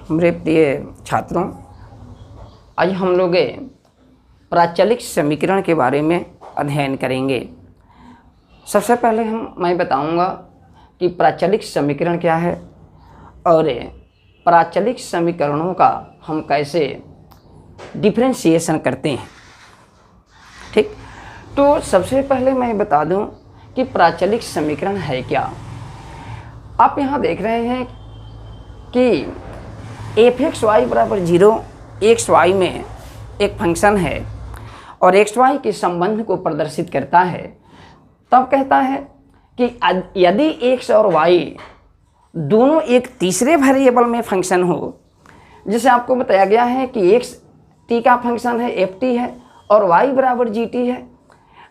मेरे प्रिय छात्रों, आज हम लोग प्राचलिक समीकरण के बारे में अध्ययन करेंगे। सबसे पहले मैं बताऊंगा कि प्राचलिक समीकरण क्या है और प्राचलिक समीकरणों का हम कैसे डिफरेंशिएशन करते हैं। ठीक, तो सबसे पहले मैं बता दूं कि प्राचलिक समीकरण है क्या। आप यहाँ देख रहे हैं कि f(x(y) बराबर 0 x(y) में एक फंक्शन है और x(y) के संबंध को प्रदर्शित करता है। तब कहता है कि यदि x और y दोनों एक तीसरे वेरिएबल में फंक्शन हो, जैसे आपको बताया गया है कि x t का फंक्शन है ft है और y बराबर gt है,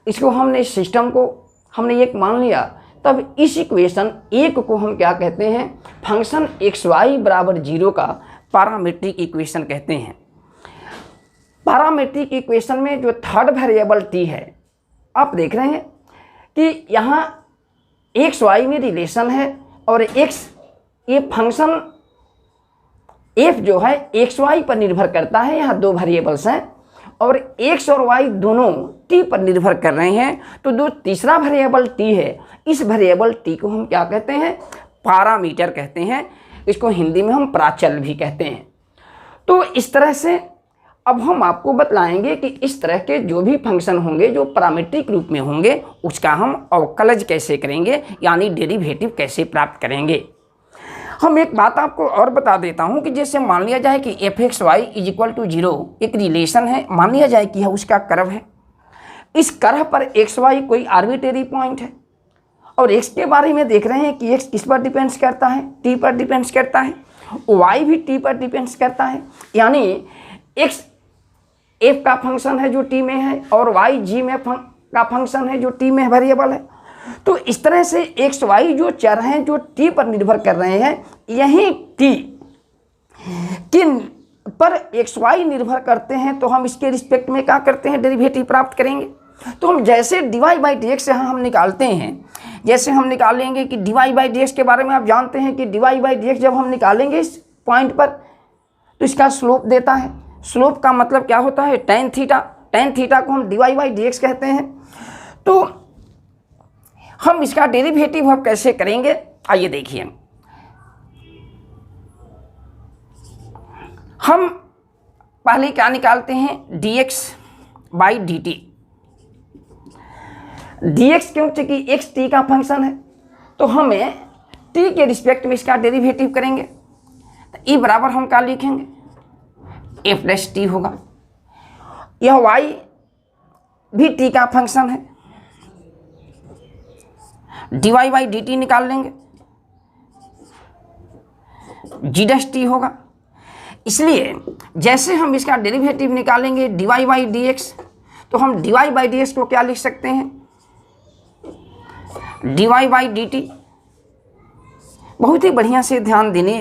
इसको हमने सिस्टम को हमने एक मान लिया, तब इस इक्वेशन एक को हम क्या कहते हैं, फंक्शन xy बराबर 0 का पैरामीट्रिक इक्वेशन कहते हैं। पैरामीट्रिक इक्वेशन में जो थर्ड वेरिएबल t है, आप देख रहे हैं कि यहाँ xy में रिलेशन है और x ये फंक्शन f जो है xy पर निर्भर करता है। यहाँ दो वेरिएबल्स हैं और x और y दोनों t पर निर्भर कर रहे हैं, तो जो तीसरा वेरिएबल t है, इस वेरिएबल t को हम क्या कहते हैं, पैरामीटर कहते हैं। इसको हिंदी में हम प्राचल भी कहते हैं। तो इस तरह से अब हम आपको बतलाएंगे कि इस तरह के जो भी फंक्शन होंगे जो पैरामीट्रिक रूप में होंगे, उसका हम अवकलज कैसे करेंगे, यानी डेरिवेटिव कैसे प्राप्त करेंगे। हम एक बात आपको और बता देता हूं कि जैसे मान लिया जाए कि f(x(y) = 0 एक रिलेशन है, मान लिया जाए कि यह उसका कर्व है। इस कर्व पर xy कोई आर्बिट्रेरी पॉइंट है और x के बारे में देख रहे हैं कि x किस पर डिपेंड्स करता है, t पर डिपेंड्स करता है, y भी t पर डिपेंड्स करता है, यानी x f का फंक्शन है जो t में है और y g में का फंक्शन है जो t में वेरिएबल है। तो इस तरह से x y जो चर हैं जो t पर निर्भर कर रहे हैं, यही t किन पर x y निर्भर करते हैं, तो हम इसके रिस्पेक्ट में क्या करते हैं, डेरिवेटिव प्राप्त करेंगे। तो हम जैसे dy/dx यहाँ हम निकालते हैं, जैसे हम निकालेंगे कि dy/dx के बारे में आप जानते हैं कि dy/dx जब हम निकालेंगे इस पॉइंट पर, तो इसका स्लोप देता है। स्लोप का मतलब क्या होता है, tan थीटा। tan थीटा को हम dy/dx कहते हैं। तो हम इसका डेरिवेटिव अब कैसे करेंगे, आइए देखिए। हम पहले क्या निकालते हैं, dx/dt। dx क्योंकि x t का फंक्शन है, तो हमें t के रिस्पेक्ट में इसका डेरिवेटिव करेंगे। तो e बराबर हम क्या लिखेंगे, f+t होगा। यह y भी t का फंक्शन है, dy/dt निकाल लेंगे, g'(t) होगा। इसलिए जैसे हम इसका डेरिवेटिव निकालेंगे dy/dx, तो हम dy/dx को क्या लिख सकते हैं, dy/dt। बहुत ही बढ़िया से ध्यान देने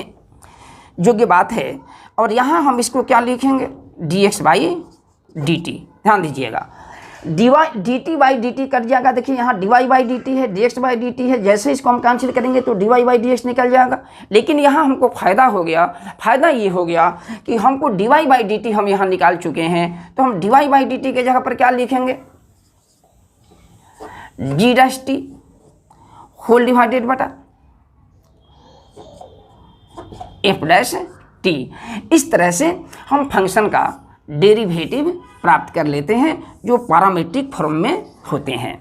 योग्य बात है। और यहाँ हम इसको क्या लिखेंगे, dx/dt। ध्यान दीजिएगा, dt/dt कट जाएगा। देखिए यहाँ dy/dt है, dx/dt है, जैसे इसको हम कैंसिल करेंगे तो dy/dx निकल जाएगा। लेकिन यहाँ हमको फ़ायदा हो गया, फ़ायदा ये हो गया कि हमको dy/dt हम यहाँ निकाल चुके हैं, तो हम dy/dt के जगह पर क्या लिखेंगे, g'(t) होल डिवाइडेड बटा f'(t). इस तरह से हम फंक्शन का डेरिवेटिव प्राप्त कर लेते हैं जो पैरामीट्रिक फॉर्म में होते हैं।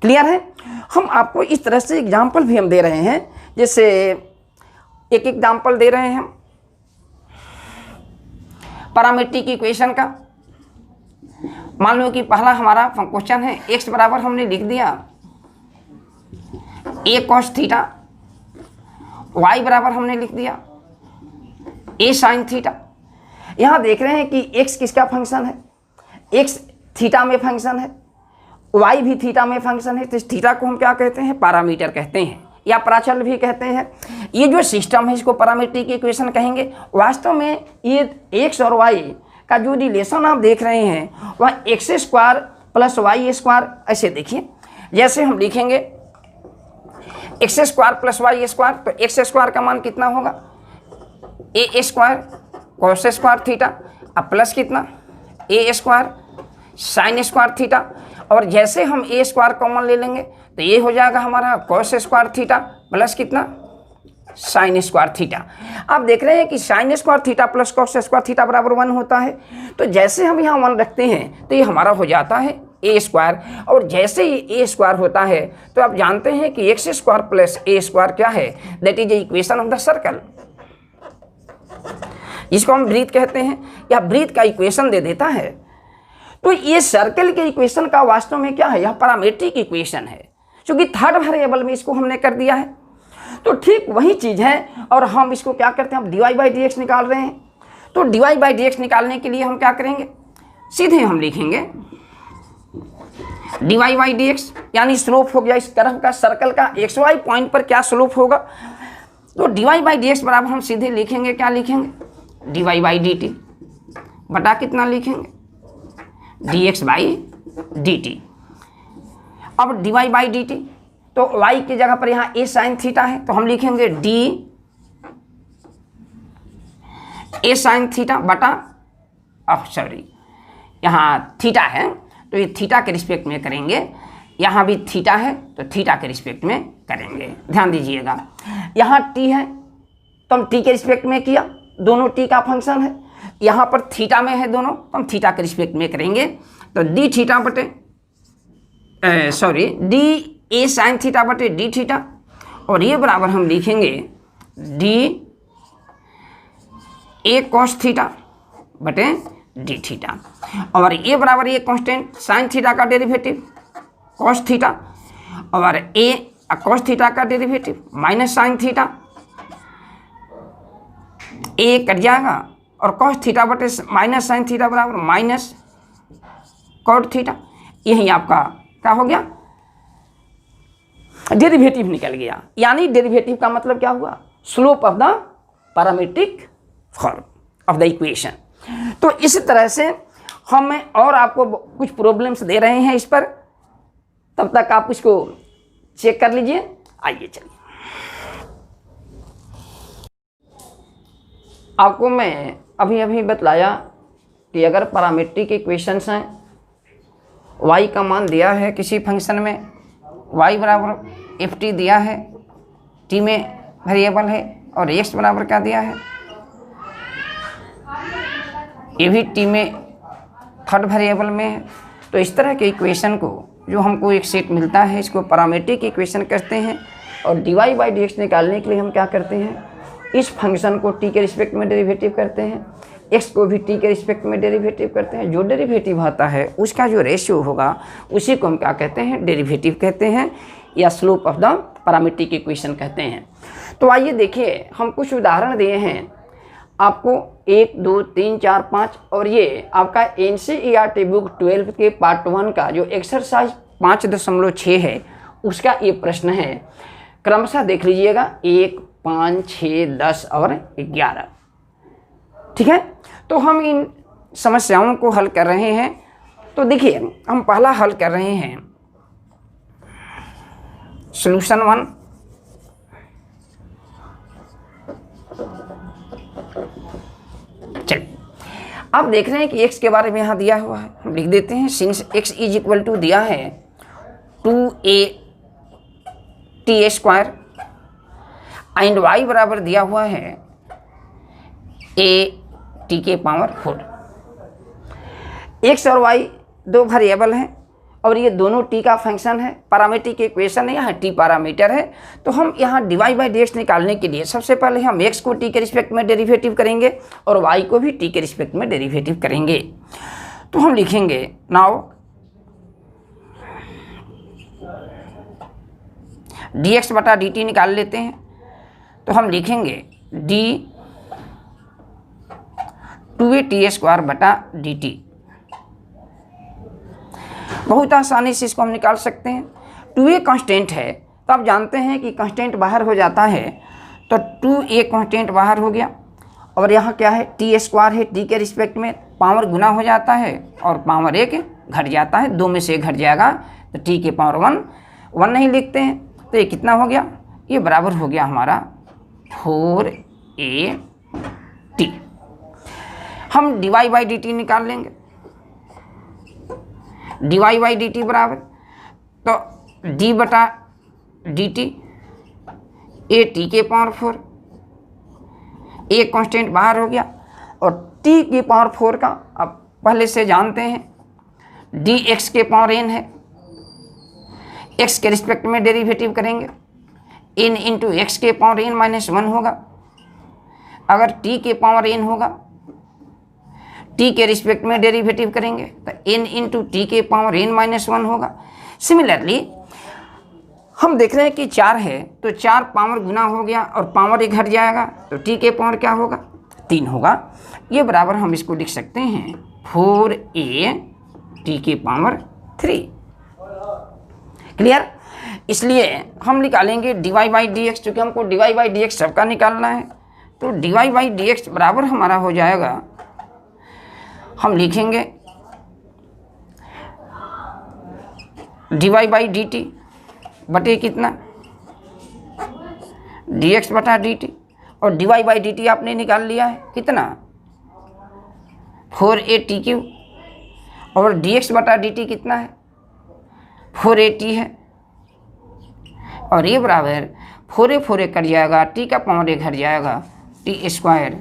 क्लियर है। हम आपको इस तरह से एग्जाम्पल भी हम दे रहे हैं, जैसे एक एग्जाम्पल दे रहे हैं पैरामीट्रिक इक्वेशन का। मान लो कि पहला हमारा क्वेश्चन है, x बराबर हमने लिख दिया a cos थीटा, y बराबर हमने लिख दिया a sin थीटा। यहाँ देख रहे हैं कि x किसका फंक्शन है, x थीटा में फंक्शन है, y भी थीटा में फंक्शन है। तो इस थीटा को हम क्या कहते हैं, पैरामीटर कहते हैं या प्राचल भी कहते हैं। ये जो सिस्टम है इसको पैरामीट्रिक इक्वेशन कहेंगे। वास्तव में ये x और y का जो रिलेशन आप देख रहे हैं वह x² + y²। ऐसे देखिए, जैसे हम लिखेंगे x² + y², तो x² का मान कितना होगा, ए स्क्वायर कॉस स्क्वायर थीटा अब प्लस कितना ए स्क्वायर साइन स्क्वायर थीटा, और जैसे हम ए स्क्वायर कॉमन ले लेंगे तो ये हो जाएगा हमारा कॉस स्क्वायर थीटा प्लस कितना साइन स्क्वायर थीटा। आप देख रहे हैं कि sine square theta plus cos square theta बराबर 1 होता है, तो जैसे हम यहाँ 1 रखते हैं तो ये हमारा हो जाता है ए स्क्वायर, और जैसे ही ए स्क्वायर होता है तो आप जानते हैं कि एक्स स्क्वायर प्लस ए स्क्वायर क्या है, that is the equation of the circle, जिसको हम ब्रीथ कहते हैं, या ब्रीथ का इक्वेशन दे देता है। तो ये सर्कल के इक्वेशन का वास्तव में क्या है, यह पैरामीट्रिक इक्वेशन है, क्योंकि थर्ड वेरिएबल में इसको हमने कर दिया है। तो ठीक वही चीज़ है, और हम इसको क्या करते हैं, हम dy बाई डी एक्स निकाल रहे हैं। तो dy बाई डी एक्स निकालने के लिए हम क्या करेंगे, सीधे हम लिखेंगे dy बाई डी एक्स, यानी स्लोप हो गया इस कर्व का, सर्कल का एक्स वाई पॉइंट पर क्या स्लोप होगा। तो dy बाई डी एक्स बराबर हम सीधे लिखेंगे, क्या लिखेंगे dy बाई डी टी बटा कितना लिखेंगे dx बाई डी टी। अब dy बाई डी टी, तो y की जगह पर यहाँ a साइन थीटा है, तो हम लिखेंगे d a साइन थीटा बटा, सॉरी यहाँ थीटा है तो ये थीटा के रिस्पेक्ट में करेंगे, यहाँ भी थीटा है तो थीटा के रिस्पेक्ट में करेंगे, ध्यान दीजिएगा। यहाँ t है तो हम t के रिस्पेक्ट में किया, दोनों t का फंक्शन है, यहाँ पर थीटा में है दोनों तो हम थीटा के रिस्पेक्ट में करेंगे, तो d थीटा बटे डी ए साइन थीटा बटे डी थीटा, और ये बराबर हम लिखेंगे डी ए कॉस थीटा बटे डी थीटा, और ये बराबर ये कांस्टेंट साइन थीटा का डेरिवेटिव कॉस थीटा, और ए कॉस थीटा का डेरिवेटिव माइनस साइन थीटा, ए कट जाएगा और कॉस थीटा बटे माइनस साइन थीटा बराबर माइनस कॉट थीटा। यही आपका क्या हो गया, डेरिवेटिव निकल गया। यानी डेरिवेटिव का मतलब क्या हुआ, slope of the parametric form of the equation. तो इस तरह से हम और आपको कुछ प्रॉब्लम्स दे रहे हैं इस पर, तब तक आप इसको चेक कर लीजिए। आइए चलिए, आपको मैं अभी बतलाया कि अगर पैरामीट्रिक इक्वेशंस हैं, y का मान दिया है किसी फंक्शन में, y बराबर एफ टी दिया है, t में वेरिएबल है, और x बराबर क्या दिया है, ये भी t में थर्ड वेरिएबल में है। तो इस तरह के इक्वेशन को जो हमको एक सेट मिलता है, इसको पैरामीट्रिक इक्वेशन कहते हैं। और dy बाई डी एक्स निकालने के लिए हम क्या करते हैं, इस फंक्शन को t के रिस्पेक्ट में डेरिवेटिव करते हैं, x को भी t के रिस्पेक्ट में डेरिवेटिव करते हैं। जो डेरिवेटिव आता है उसका जो रेशियो होगा उसी को हम क्या कहते हैं, डेरिवेटिव कहते हैं, या slope of the parametric equation कहते हैं। तो आइए देखिए, हम कुछ उदाहरण दिए हैं आपको 1, 2, 3, 4, 5, और ये आपका NCERT बुक 12 के पार्ट 1 का जो एक्सरसाइज 5.6 है उसका ये प्रश्न है। क्रमशः देख लीजिएगा 1, 5, 6, 10 और 11। ठीक है, तो हम इन समस्याओं को हल कर रहे हैं। तो देखिए, हम पहला हल कर रहे हैं सॉल्यूशन 1। चलिए, आप देख रहे हैं कि x के बारे में यहाँ दिया हुआ है, हम लिख देते हैं since x is equal to दिया है 2at स्क्वायर एंड y बराबर दिया हुआ है a t के पावर 4। x और y दो वेरिएबल हैं और ये दोनों t का फंक्शन है, पैरामीट्रिक इक्वेशन है, यहाँ t पैरामीटर है। तो हम यहाँ dy बाई डी एक्स निकालने के लिए सबसे पहले हम x को t के रिस्पेक्ट में डेरिवेटिव करेंगे और y को भी t के रिस्पेक्ट में डेरिवेटिव करेंगे। तो हम लिखेंगे नाउ dx बटा dt निकाल लेते हैं। तो हम लिखेंगे d 2at स्क्वायर बटा dt। बहुत आसानी से इसको हम निकाल सकते हैं। 2a कांस्टेंट है तो आप जानते हैं कि कांस्टेंट बाहर हो जाता है, तो 2a कांस्टेंट बाहर हो गया और यहाँ क्या है t स्क्वायर है, t के रिस्पेक्ट में पावर गुना हो जाता है और पावर 1 घट जाता है, 2 में से 1 घट जाएगा तो t के पावर 1 नहीं लिखते हैं। तो ये कितना हो गया, ये बराबर हो गया हमारा 4a हम dy बाई डी टी निकाल लेंगे। dy बाई डी टी बराबर तो d बटा डी टी ए टी के पावर 4, एक कांस्टेंट बाहर हो गया और t की पावर 4 का अब पहले से जानते हैं डी एक्स के पावर n है, x के रिस्पेक्ट में डेरिवेटिव करेंगे n इंटू एक्स के पावर n माइनस 1 होगा। अगर t के पावर n होगा t के रिस्पेक्ट में डेरिवेटिव करेंगे तो n इंटू टी के पावर n माइनस 1 होगा। सिमिलरली हम देख रहे हैं कि 4 है तो 4 पावर गुना हो गया और पावर 1 घट जाएगा तो t के पावर क्या होगा 3 होगा। ये बराबर हम इसको लिख सकते हैं 4a t के पावर 3। क्लियर? इसलिए हम निकालेंगे dy बाई डी एक्स, चूँकि हमको dy बाई डी एक्स सबका निकालना है तो dy बाई डी एक्स बराबर हमारा हो जाएगा, हम लिखेंगे dy बाई डी टी बटे कितना dx बटा डी टी, और dy बाई डी टी आपने निकाल लिया है कितना 4a/t³ और dx बटा डी टी कितना है 4a/t है और ये बराबर 4a कट जाएगा, t का पावर 1 घट जाएगा, t²,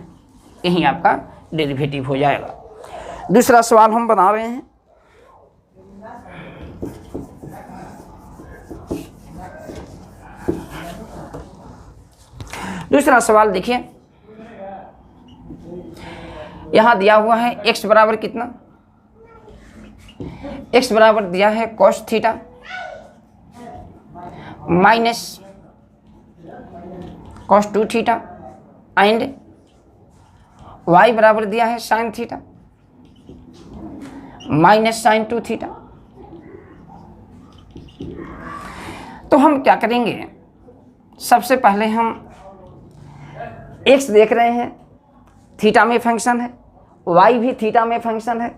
यही आपका डेरिवेटिव हो जाएगा। दूसरा सवाल हम बना रहे हैं। दूसरा सवाल देखिए, यहां दिया हुआ है x बराबर कितना, x बराबर दिया है cos theta minus cos 2 theta and y बराबर दिया है sin theta minus sin 2 theta. तो हम क्या करेंगे, सबसे पहले हम x देख रहे हैं थीटा में फंक्शन है, y भी थीटा में फंक्शन है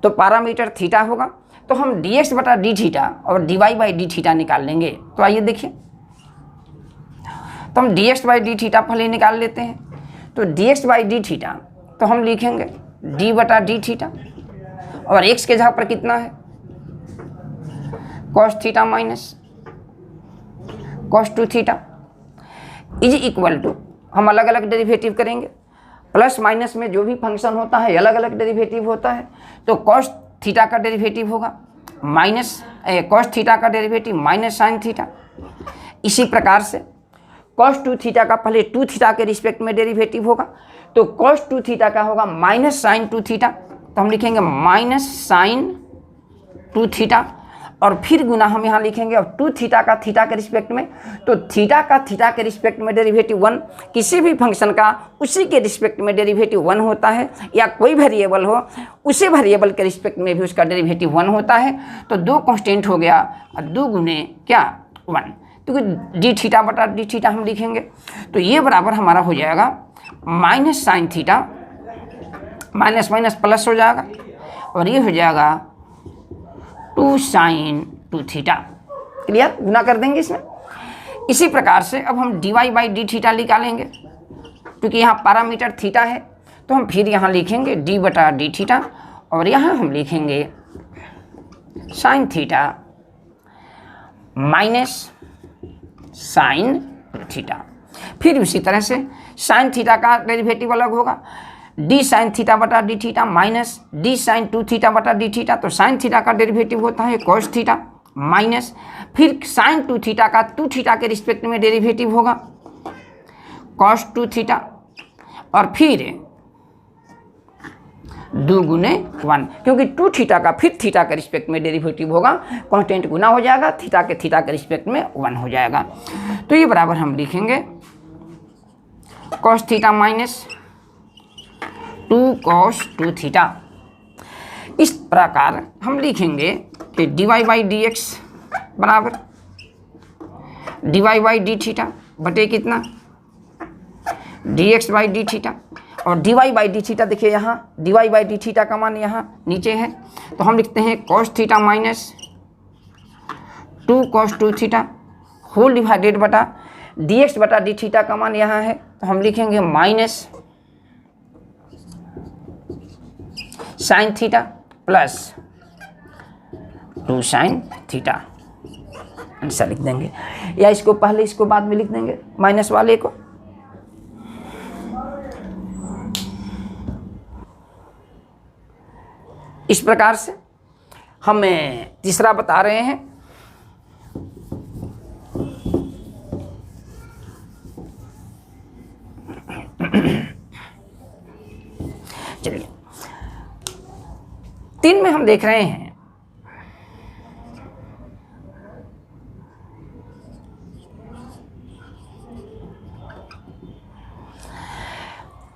तो पैरामीटर थीटा होगा, तो हम dx बटा डी थीटा और dy बाई डी थीटा निकाल लेंगे। तो आइए देखिए, तो हम dx बाई डी थीटा पहले निकाल लेते हैं। तो dx बाई डी थीटा तो हम लिखेंगे d बटा डी थीटा और x के जगह पर कितना है cos theta minus cos 2 theta is equal to, हम अलग अलग डेरिवेटिव करेंगे, प्लस माइनस में जो भी फंक्शन होता है अलग अलग डेरिवेटिव होता है, तो cos थीटा का डेरिवेटिव होगा माइनस cos थीटा का डेरिवेटिव माइनस sin थीटा। इसी प्रकार से cos 2 थीटा का पहले 2 थीटा के रिस्पेक्ट में डेरिवेटिव होगा, तो cos 2 थीटा का होगा माइनस sin 2 थीटा, तो हम लिखेंगे माइनस sin 2 थीटा और फिर गुना हम यहाँ लिखेंगे अब 2 थीटा का थीटा के रिस्पेक्ट में, तो थीटा का थीटा के रिस्पेक्ट में डेरिवेटिव 1, किसी भी फंक्शन का उसी के रिस्पेक्ट में डेरिवेटिव 1 होता है, या कोई वेरिएबल हो उसी वेरिएबल के रिस्पेक्ट में भी उसका डेरिवेटिव 1 होता है। तो 2 कांस्टेंट हो गया और 2 गुने क्या 1, तो डी थीटा बटा डी थीटा हम लिखेंगे, तो ये बराबर हमारा हो जाएगा minus sine theta, minus minus plus हो जाएगा और ये हो जाएगा 2 sin 2 थीटा। क्लियर? गुना कर देंगे इसमें। इसी प्रकार से अब हम dy बाई डी थीटा निकालेंगे, क्योंकि यहाँ पैरामीटर थीटा है तो हम फिर यहाँ लिखेंगे d बटा डी थीटा और यहाँ हम लिखेंगे sine theta minus sine theta. फिर उसी तरह से साइन थीटा का डेरिवेटिव अलग होगा, डी साइन थीटा बटा d theta minus d sine 2 theta बटा डी थीटा, तो साइन थीटा का डेरिवेटिव होता है cos थीटा माइनस फिर साइन 2 थीटा का 2 थीटा के रिस्पेक्ट में डेरिवेटिव होगा cos 2 थीटा और फिर 2 गुने 1, क्योंकि 2 थीटा का फिर थीटा के रिस्पेक्ट में डेरिवेटिव होगा, कांस्टेंट गुना हो जाएगा, थीटा के रिस्पेक्ट में 1 हो जाएगा। तो ये बराबर हम लिखेंगे cos theta minus 2 cos 2 theta. इस प्रकार हम लिखेंगे कि dy बाई डी एक्स बराबर dy बाई डी थीटा बटे कितना dx बाई डी थीटा, और dy बाई डी थीटा देखिए यहाँ dy बाई डी थीटा का मान यहाँ नीचे है, तो हम लिखते हैं cos theta minus 2 cos 2 theta whole divided बटा dx बटा डी थीटा का मान यहाँ है, तो हम लिखेंगे minus sine theta plus 2 sine theta, ऐसा लिख देंगे, या इसको पहले इसको बाद में लिख देंगे माइनस वाले को। इस प्रकार से हमें तीसरा बता रहे हैं। चलिए 3 में हम देख रहे हैं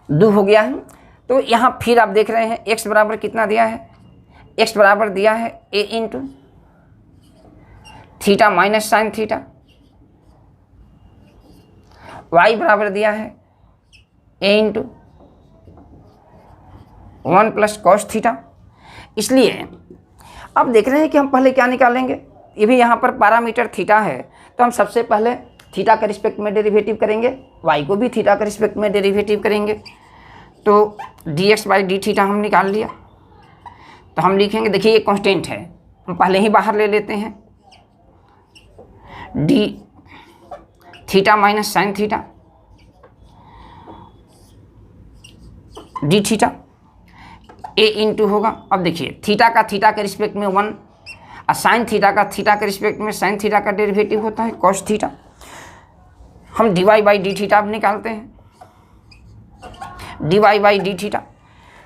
दो हो गया है। तो यहाँ फिर आप देख रहे हैं x बराबर कितना दिया है, x बराबर दिया है a into theta minus sine theta, y बराबर दिया है a into 1 plus cos theta. इसलिए अब देख रहे हैं कि हम पहले क्या निकालेंगे, ये भी यहाँ पर पैरामीटर थीटा है, तो हम सबसे पहले थीटा के रिस्पेक्ट में डेरिवेटिव करेंगे, y को भी थीटा के रिस्पेक्ट में डेरिवेटिव करेंगे। तो dx बाई डी थीटा हम निकाल लिया, तो हम लिखेंगे, देखिए ये कांस्टेंट है, हम पहले ही बाहर ले लेते हैं, D theta minus sine theta D theta a into होगा। अब देखिए थीटा का थीटा के रिस्पेक्ट में 1 और साइन थीटा का थीटा के रिस्पेक्ट में साइन थीटा का डेरिवेटिव होता है कॉस थीटा। हम dy बाई डी थीटा अब निकालते हैं, dy बाई डी थीटा।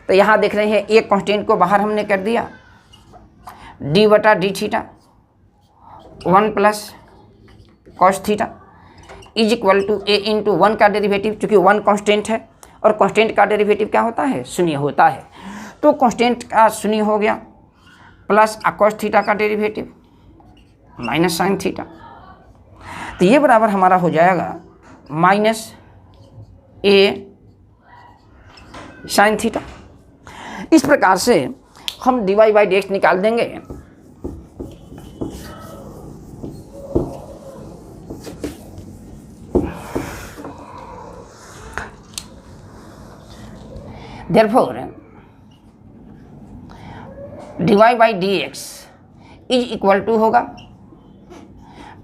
तो यहाँ देख रहे हैं एक कांस्टेंट को बाहर हमने कर दिया, d बटा d theta 1 plus cos theta is equal to a into 1 का डेरिवेटिव, चूँकि 1 कांस्टेंट है और कांस्टेंट का डेरिवेटिव क्या होता है, शून्य होता है। तो कांस्टेंट का शून्य हो गया प्लस कॉस थीटा का डेरिवेटिव माइनस साइन थीटा। तो ये बराबर हमारा हो जाएगा माइनस a साइन थीटा। इस प्रकार से हम dy बाई डी एक्स निकाल देंगे। Therefore, dy by d x is equal to होगा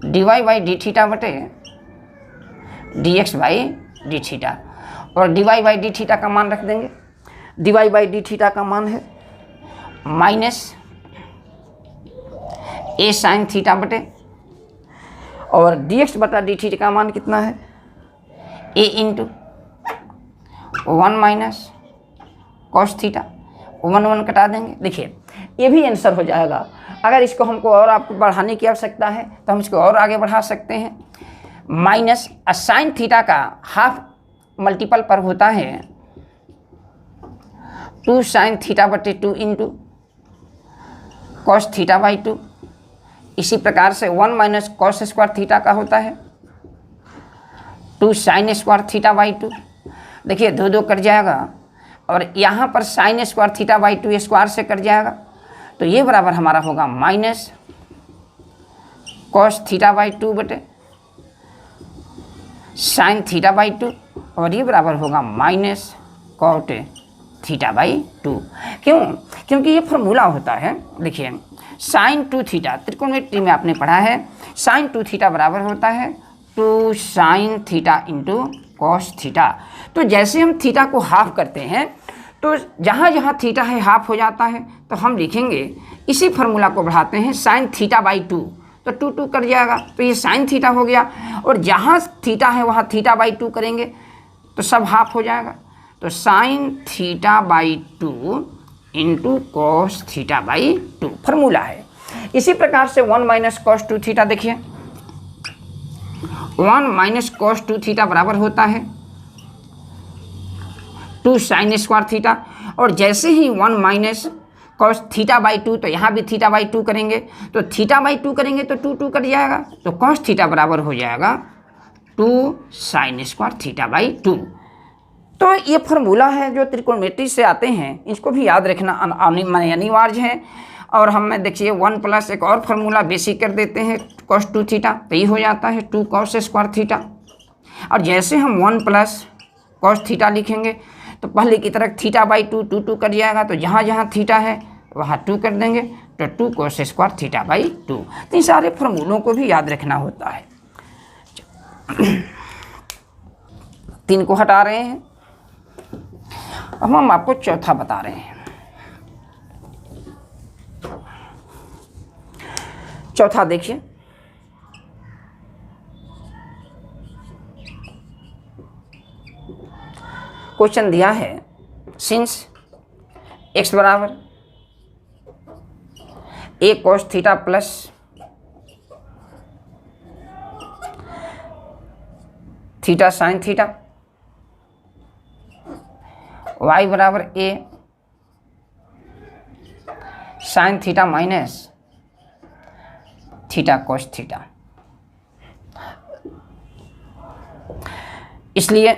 dy बाई डी थीटा बटे d x by d theta, और dy बाई डी थीटा का मान रख देंगे, dy बाई डी थीटा का मान है माइनस a साइन थीटा बटे, और dx बटा डी थीटा का मान कितना है, a into 1 minus cos theta, 1 कटा देंगे। देखिए ये भी आंसर हो जाएगा। अगर इसको हमको और आपको बढ़ाने की आवश्यकता है तो हम इसको और आगे बढ़ा सकते हैं। माइनस साइन थीटा का हाफ मल्टीपल पर होता है 2 साइन थीटा बटे 2 इंटू कॉस थीटा बाई 2। इसी प्रकार से 1 माइनस कॉस स्क्वायर थीटा का होता है 2 साइन स्क्वायर थीटा बाई 2। देखिए 2 2 कट जाएगा, और यहाँ पर sine square theta by 2 square से कट जाएगा, तो ये बराबर हमारा होगा माइनस कॉस थीटा बाई 2 बटे साइन थीटा बाई 2, और ये बराबर होगा माइनस कॉट थीटा बाई 2। क्यों? क्योंकि ये फॉर्मूला होता है, देखिए साइन 2 थीटा, त्रिकोणमिति में आपने पढ़ा है, साइन 2 थीटा बराबर होता है 2 sine theta into cos theta. तो जैसे हम थीटा को हाफ करते हैं तो जहाँ जहाँ थीटा है हाफ हो जाता है, तो हम लिखेंगे इसी फार्मूला को बढ़ाते हैं साइन थीटा बाई 2, तो 2 2 कट जाएगा, तो ये साइन थीटा हो गया, और जहाँ थीटा है वहाँ थीटा बाई 2 करेंगे तो सब हाफ हो जाएगा, तो sine theta by 2 into cos theta by 2 formula है। इसी प्रकार से 1 माइनस कॉस 2 थीटा, देखिए 1 माइनस कॉस 2 थीटा बराबर होता है 2 साइन स्क्वायर थीटा, और जैसे ही 1 माइनस कॉस थीटा बाई 2, तो यहाँ भी थीटा बाई 2 करेंगे, तो थीटा बाई 2 करेंगे तो 2 2 कट जाएगा, तो कॉस थीटा बराबर हो जाएगा 2 साइन स्क्वायर थीटा बाई 2। तो ये फार्मूला है जो त्रिकोणमिति से आते हैं, इसको भी याद रखना अनिवार्य है। और हमें देखिए 1 प्लस एक और फार्मूला बेसिक कर देते हैं कॉस 2 थीटा, तो ये हो जाता है 2 कॉस स्क्वायर थीटा, और जैसे हम 1 प्लस कॉस थीटा लिखेंगे तो पहले की तरह थीटा बाई 2 2 कट जाएगा, तो जहाँ जहाँ थीटा है वहाँ 2 कर देंगे, तो 2 cos स्क्वायर थीटा बाई 2। तो इन सारे फॉर्मूलों को भी याद रखना होता है। 3 को हटा रहे हैं। अब हम आपको चौथा बता रहे हैं। चौथा देखिए, क्वेश्चन दिया है सिंस x बराबर a cos theta plus theta sine theta, y बराबर a sine theta minus theta cos theta. इसलिए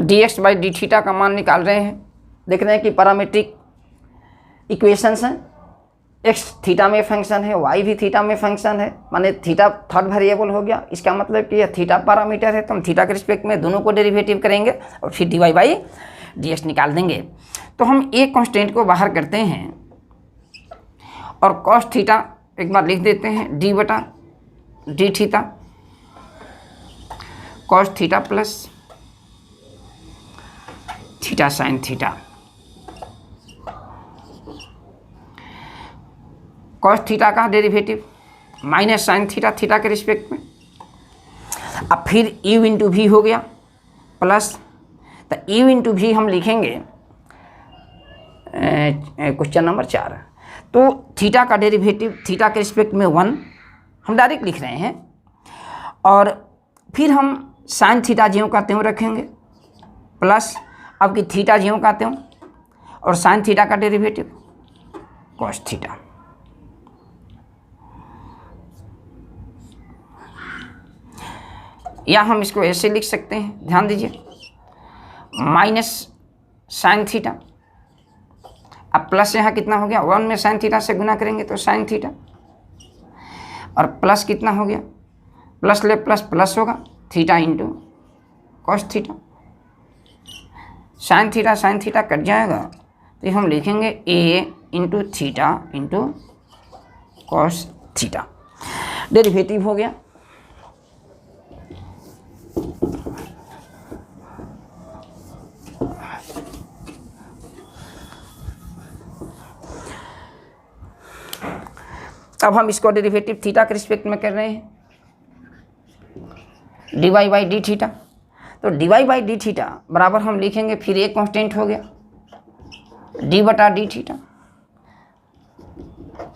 dx बाई डी थीटा का मान निकाल रहे हैं। देख रहे हैं कि पैरामीट्रिक इक्वेशंस हैं, x थीटा में फंक्शन है, y भी थीटा में फंक्शन है, माने थीटा थर्ड वेरिएबल हो गया। इसका मतलब कि यह थीटा पैरामीटर है, तो हम थीटा के रिस्पेक्ट में दोनों को डेरिवेटिव करेंगे और फिर dy बाई dx निकाल देंगे। तो हम एक कांस्टेंट को बाहर करते हैं और cos थीटा एक बार लिख देते हैं d बटा d theta cos theta plus theta sine theta. cos theta का derivative minus sine theta theta के रिस्पेक्ट में, अब फिर u इंटू भी हो गया प्लस, तो u इंटू भी हम लिखेंगे क्वेश्चन नंबर 4। तो थीटा का डेरिवेटिव थीटा के रिस्पेक्ट में 1 हम डायरेक्ट लिख रहे हैं, और फिर हम साइन थीटा ज्यों का त्यों रखेंगे प्लस अब कि थीटा ज्यों का त्यों, और साइन थीटा का डेरिवेटिव cos थीटा। या हम इसको ऐसे लिख सकते हैं, ध्यान दीजिए, माइनस साइन थीटा, अब प्लस यहाँ कितना हो गया 1 में साइन थीटा से गुना करेंगे तो साइन थीटा, और प्लस कितना हो गया, प्लस ले प्लस प्लस होगा theta into cos theta. Sine theta cut जाएगा तो हम लिखेंगे a into theta into cos theta, derivative हो गया। अब हम इसको डेरिवेटिव थीटा के रिस्पेक्ट में कर रहे हैं, dy बाई डी थीटा। तो dy बाई डी थीटा बराबर हम लिखेंगे, फिर एक कांस्टेंट हो गया d बटा d theta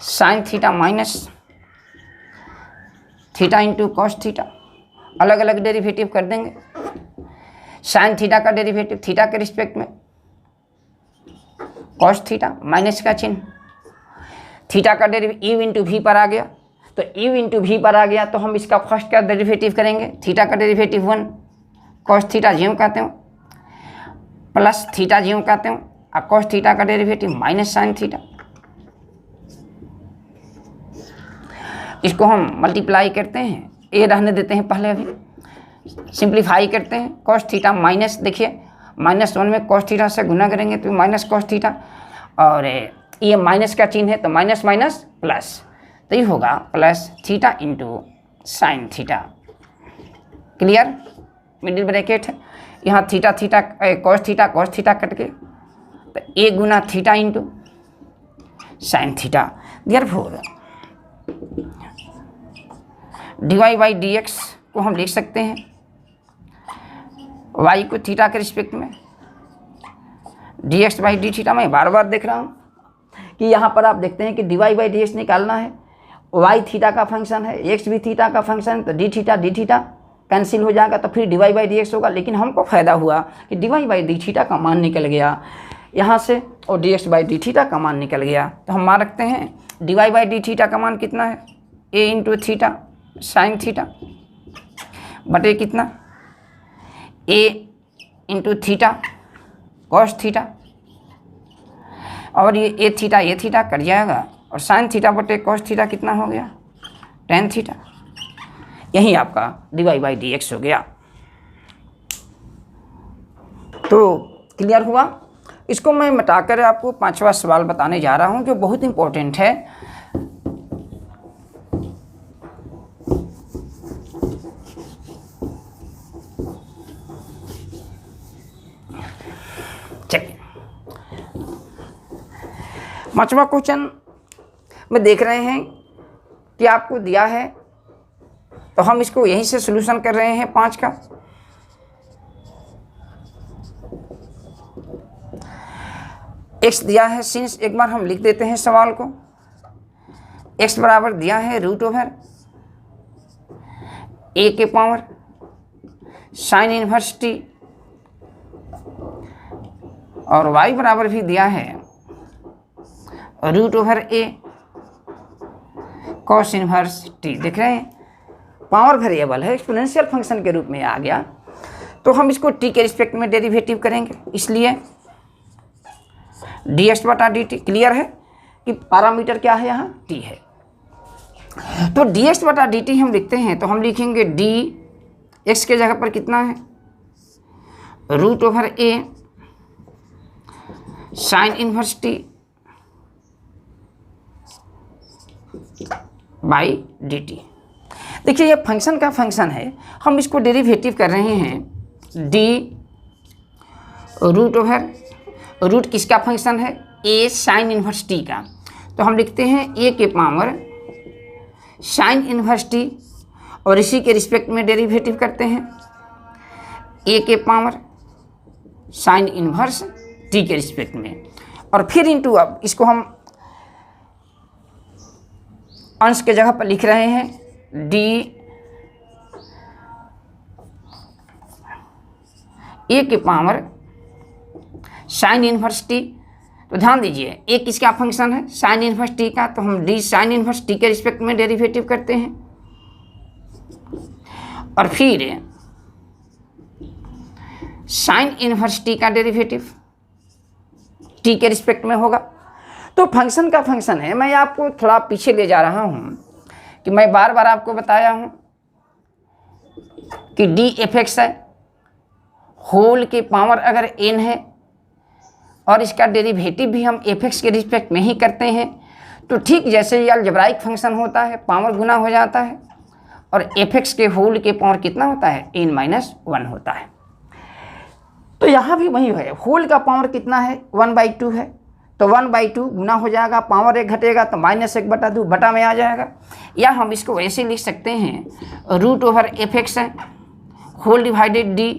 sine theta minus theta into cos theta. अलग अलग डेरिवेटिव कर देंगे। साइन थीटा का डेरिवेटिव थीटा के रिस्पेक्ट में कॉस थीटा माइनस का चिन्ह, थीटा का डेरिवेटिव यू इंटू भी पर आ गया, तो यू इंटू भी पर आ गया तो हम इसका फर्स्ट का डेरिवेटिव करेंगे, थीटा का डेरिवेटिव 1 कॉस थीटा ज्यों कहते हो प्लस थीटा ज्यों कहते हो, और कॉस थीटा का डेरिवेटिव माइनस साइन थीटा। इसको हम मल्टीप्लाई करते हैं, ए रहने देते हैं पहले, अभी सिंप्लीफाई करते हैं। कॉस थीटा माइनस, देखिए -1 में कॉस थीटा से गुना करेंगे तो माइनस कॉस थीटा, और ये माइनस का चिन्ह है तो माइनस माइनस प्लस, तो ये होगा plus theta into sine theta. Clear, middle bracket है, यहाँ थीटा कॉस थीटा कट के तो ए गुना theta into sine theta. Therefore dy by d x को हम लिख सकते हैं y को थीटा के रिस्पेक्ट में dx बाई डी थीटा। मैं बार बार देख रहा हूँ कि यहाँ पर आप देखते हैं कि dy बाई डी एक्स निकालना है, y थीटा का फंक्शन है, x भी थीटा का फंक्शन है, तो डी थीटा कैंसिल हो जाएगा, तो फिर dy बाई डी एक्स होगा। लेकिन हमको फ़ायदा हुआ कि dy बाई डी थीटा का मान निकल गया यहाँ से, और dx बाई डी थीटा का मान निकल गया। तो हम मान रखते हैं dy बाई डी थीटा का मान कितना है, a into theta sine theta बटे कितना a into theta cos theta, और ये ए थीटा कट जाएगा, और साइन थीटा बटे कॉस थीटा कितना हो गया, टेन थीटा। यही आपका dy बाई डी एक्स हो गया। तो क्लियर हुआ। इसको मैं मिटाकर आपको 5वां सवाल बताने जा रहा हूं जो बहुत इंपॉर्टेंट है। चलिए 5वां क्वेश्चन में देख रहे हैं कि आपको दिया है, तो हम इसको यहीं से सॉल्यूशन कर रहे हैं 5 का। x दिया है, सिंस एक बार हम लिख देते हैं सवाल को। x बराबर दिया है रूट ओवर a के पावर साइन इनवर्स t, और y बराबर भी दिया है root over a cos inverse t। देख रहे हैं पावर वेरिएबल है, एक्सपोनेंशियल फंक्शन के रूप में आ गया, तो हम इसको t के रिस्पेक्ट में डेरिवेटिव करेंगे, इसलिए dx बटा dt। क्लियर है कि पैरामीटर क्या है, यहाँ t है। तो dx बटा dt हम लिखते हैं, तो हम लिखेंगे dx के जगह पर कितना है root over a sine inverse t by dt। देखिए ये फंक्शन का फंक्शन है, हम इसको डेरिवेटिव कर रहे हैं d रूट ओवर, रूट किसका फंक्शन है a साइन इनवर्स t का, तो हम लिखते हैं a के पावर साइन इनवर्स t, और इसी के रिस्पेक्ट में डेरिवेटिव करते हैं a के पावर साइन इनवर्स t के रिस्पेक्ट में, और फिर इंटू, अब इसको हम अंश के जगह पर लिख रहे हैं d a के पावर साइन इनवर्स t। तो ध्यान दीजिए a किसका फंक्शन है साइन इनवर्स t का, तो हम d साइन इनवर्स t के रिस्पेक्ट में डेरिवेटिव करते हैं, और फिर साइन इनवर्स t का डेरिवेटिव t के रिस्पेक्ट में होगा। तो फंक्शन का फंक्शन है। मैं आपको थोड़ा पीछे ले जा रहा हूं कि मैं बार बार आपको बताया हूं कि d f(x) है, होल के पावर अगर n है और इसका डेरिवेटिव भी हम f(x) के रिस्पेक्ट में ही करते हैं, तो ठीक जैसे ये अलजेब्राइक फंक्शन होता है, पावर गुना हो जाता है, और f(x) के होल के पावर कितना होता है n-1 होता है। तो यहाँ भी वही है, होल का पावर कितना है 1/2 है, तो 1/2 गुना हो जाएगा, पावर 1 घटेगा तो -1/2 बटा में आ जाएगा। या हम इसको ऐसे लिख सकते हैं रूट ओवर f(x) है होल डिवाइडेड d,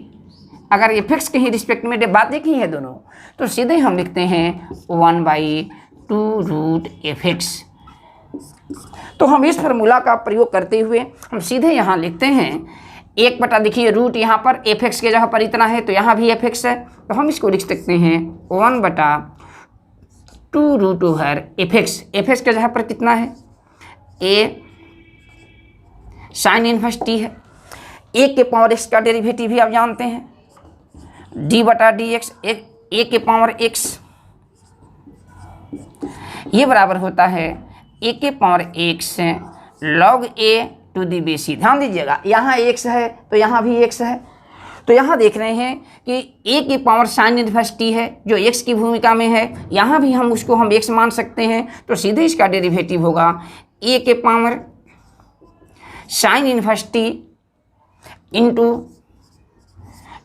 अगर f(x) के ही रिस्पेक्ट में बात एक ही है दोनों, तो सीधे हम लिखते हैं 1/2 रूट f(x). तो हम इस फार्मूला का प्रयोग करते हुए हम सीधे यहाँ लिखते हैं 1 बटा, देखिए रूट यहाँ पर f(x) के जगह पर इतना है, तो यहाँ भी f(x) है, तो हम इसको लिख सकते हैं 1/2 रूट ओवर f(x). f(x) के जगह पर कितना है a साइन इनवर्स t है, a के पावर x का डेरिवेटिव भी आप जानते हैं d बटा dx, a के पावर x, ये बराबर होता है a के power x log a to the base c। ध्यान दीजिएगा यहाँ x है तो यहाँ भी x है, तो यहाँ देख रहे हैं कि a की पावर साइन इनवर्स t है जो x की भूमिका में है, यहाँ भी हम उसको हम x मान सकते हैं, तो सीधे इसका डेरिवेटिव होगा a के power sine inverse t into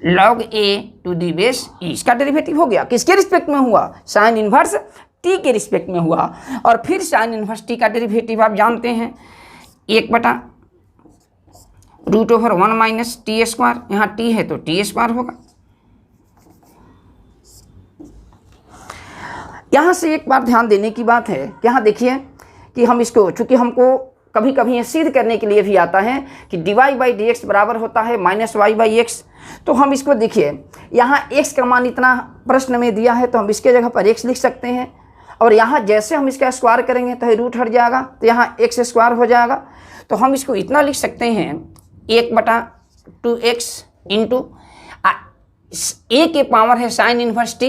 log a to the base e। इसका डेरिवेटिव हो गया, किसके रिस्पेक्ट में हुआ साइन इनवर्स t के रिस्पेक्ट में हुआ, और फिर साइन इनवर्स t का डेरिवेटिव आप जानते हैं 1 बटा root over 1 minus T square, यहाँ t है तो t स्क्वायर होगा। यहाँ से एक बार ध्यान देने की बात है कि यहाँ देखिए कि हम इसको, चूंकि हमको कभी कभी ये सिद्ध करने के लिए भी आता है कि dy/dx बराबर होता है -y/x, तो हम इसको देखिए यहाँ x का मान इतना प्रश्न में दिया है, तो हम इसके जगह पर x लिख सकते हैं, और यहाँ जैसे हम इसका स्क्वायर करेंगे तो रूट हट जाएगा, तो यहाँ x स्क्वायर हो जाएगा, तो हम इसको इतना लिख सकते हैं 1/2x इंटू a के पावर है साइन इनवर्स t,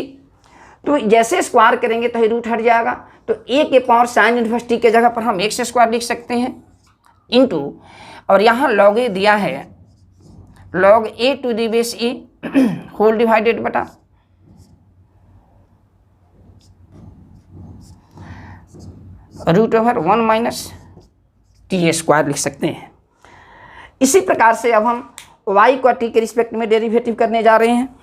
तो जैसे स्क्वायर करेंगे तो रूट हट जाएगा, तो a के पावर साइन इनवर्स t के जगह पर हम x स्क्वायर लिख सकते हैं इंटू, और यहाँ log a दिया है log a to the base e whole divided बटा √1 माइनस टी स्क्वायर लिख सकते हैं। इसी प्रकार से अब हम y को t के रिस्पेक्ट में डेरिवेटिव करने जा रहे हैं।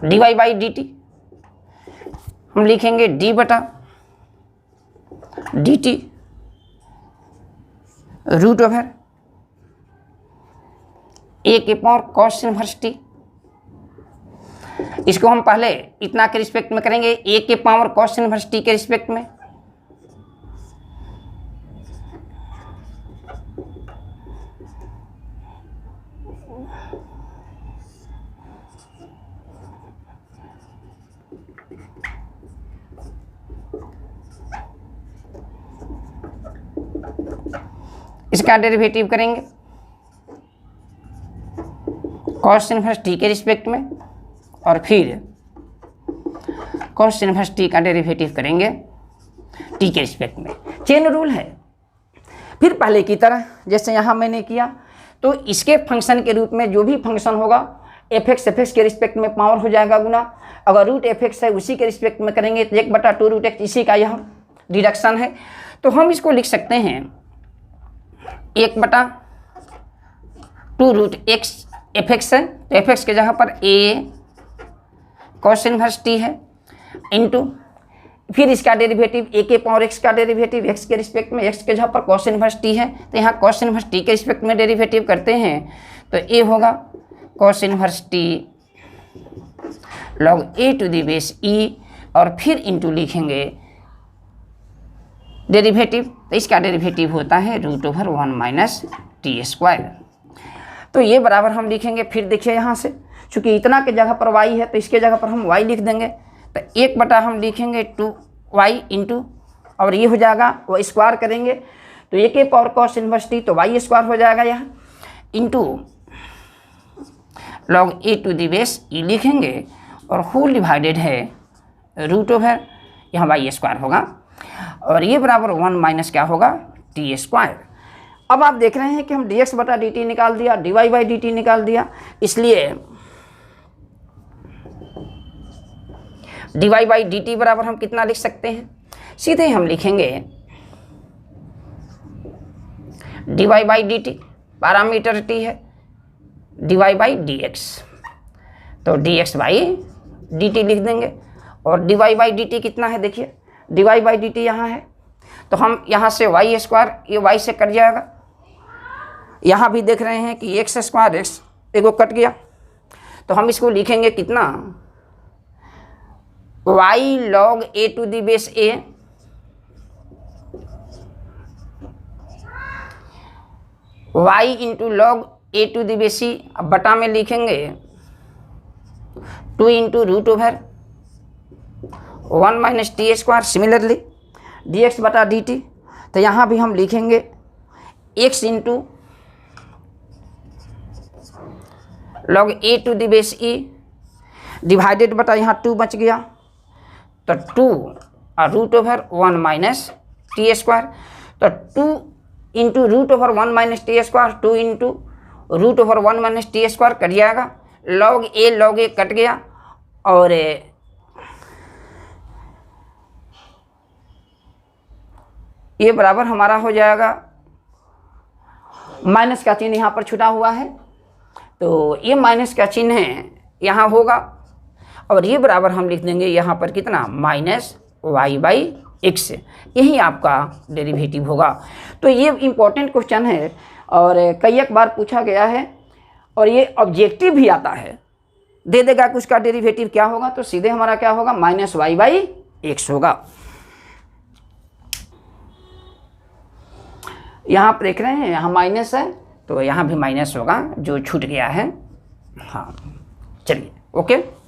dy/dt हम लिखेंगे d/dt √a cos inverse t। इसको हम पहले इतना के रिस्पेक्ट में करेंगे, a cos इनवर्स t के रिस्पेक्ट में। इसका डेरिवेटिव करेंगे cos इनवर्स t के रिस्पेक्ट में, और फिर cos इनवर्स t का डेरिवेटिव करेंगे t के रिस्पेक्ट में। चेन रूल है। फिर पहले की तरह जैसे यहाँ मैंने किया, तो इसके फंक्शन के रूप में जो भी फंक्शन होगा f(x) के रिस्पेक्ट में पावर हो जाएगा गुना। अगर √f(x) है उसी के रिस्पेक्ट में करेंगे तो 1/2√x, इसी का यह डिडक्शन है। तो हम इसको लिख सकते हैं 1/2√x f(x) है, तो f(x) के जगह पर a cos इनवर्स t है, इंटू फिर इसका डेरिवेटिव a(x) का डेरिवेटिव x के रिस्पेक्ट में, x के जगह पर cos इनवर्स t है, तो यहाँ cos इनवर्स t के रिस्पेक्ट में डेरिवेटिव करते हैं तो a होगा cos inverse t log a⁻e, और फिर इंटू लिखेंगे डेरिवेटिव, तो इसका डेरिवेटिव होता है √1 माइनस टी स्क्वायर। तो ये बराबर हम लिखेंगे। फिर देखिए यहाँ से, चूंकि इतना के जगह पर y है तो इसके जगह पर हम y लिख देंगे, तो 1/ हम लिखेंगे 2y इंटू, और ये हो जाएगा y स्क्वायर करेंगे तो a cos इनवर्स t, तो y स्क्वायर हो जाएगा यहाँ, इंटू log a⁻e लिखेंगे, और होल डिवाइडेड है √, यहाँ y स्क्वायर होगा, और ये बराबर 1 माइनस क्या होगा टी स्क्वायर। अब आप देख रहे हैं कि हम dx/dt निकाल दिया, dy/dt निकाल दिया, इसलिए dy/dt बराबर हम कितना लिख सकते हैं, सीधे हम लिखेंगे dy/dt, पैरामीटर t है, dy/dx, तो dx/dt लिख देंगे, और dy/dt कितना है देखिए, dy/dt यहाँ है, तो हम यहाँ से y स्क्वायर, ये y से कट जाएगा, यहाँ भी देख रहे हैं कि x स्क्वायर x एगो कट गया, तो हम इसको लिखेंगे कितना, y log a⁻a y into log a⁻c, अब बटा में लिखेंगे 2 into √1 minus T square. Similarly dx/dt, तो यहाँ भी हम लिखेंगे x into log a⁻e divided बटा यहाँ 2 बच गया, तो 2 √1 माइनस टी स्क्वायर, तो 2 into √1 minus T square, 2 into √1 minus T square cut जाएगा, log a कट गया, और ये बराबर हमारा हो जाएगा, माइनस का चिन्ह यहाँ पर छुटा हुआ है, तो ये माइनस का चिन्ह यहाँ होगा, और ये बराबर हम लिख देंगे यहाँ पर कितना, माइनस y/x, यही आपका डेरिवेटिव होगा। तो ये इम्पोर्टेंट क्वेश्चन है और कई एक बार पूछा गया है, और ये ऑब्जेक्टिव भी आता है, दे देगा कि उसका डेरिवेटिव क्या होगा, तो सीधे हमारा क्या होगा, माइनस y/x होगा। यहाँ पर देख रहे हैं यहाँ माइनस है, तो यहाँ भी माइनस होगा जो छूट गया है। हाँ चलिए, ओके।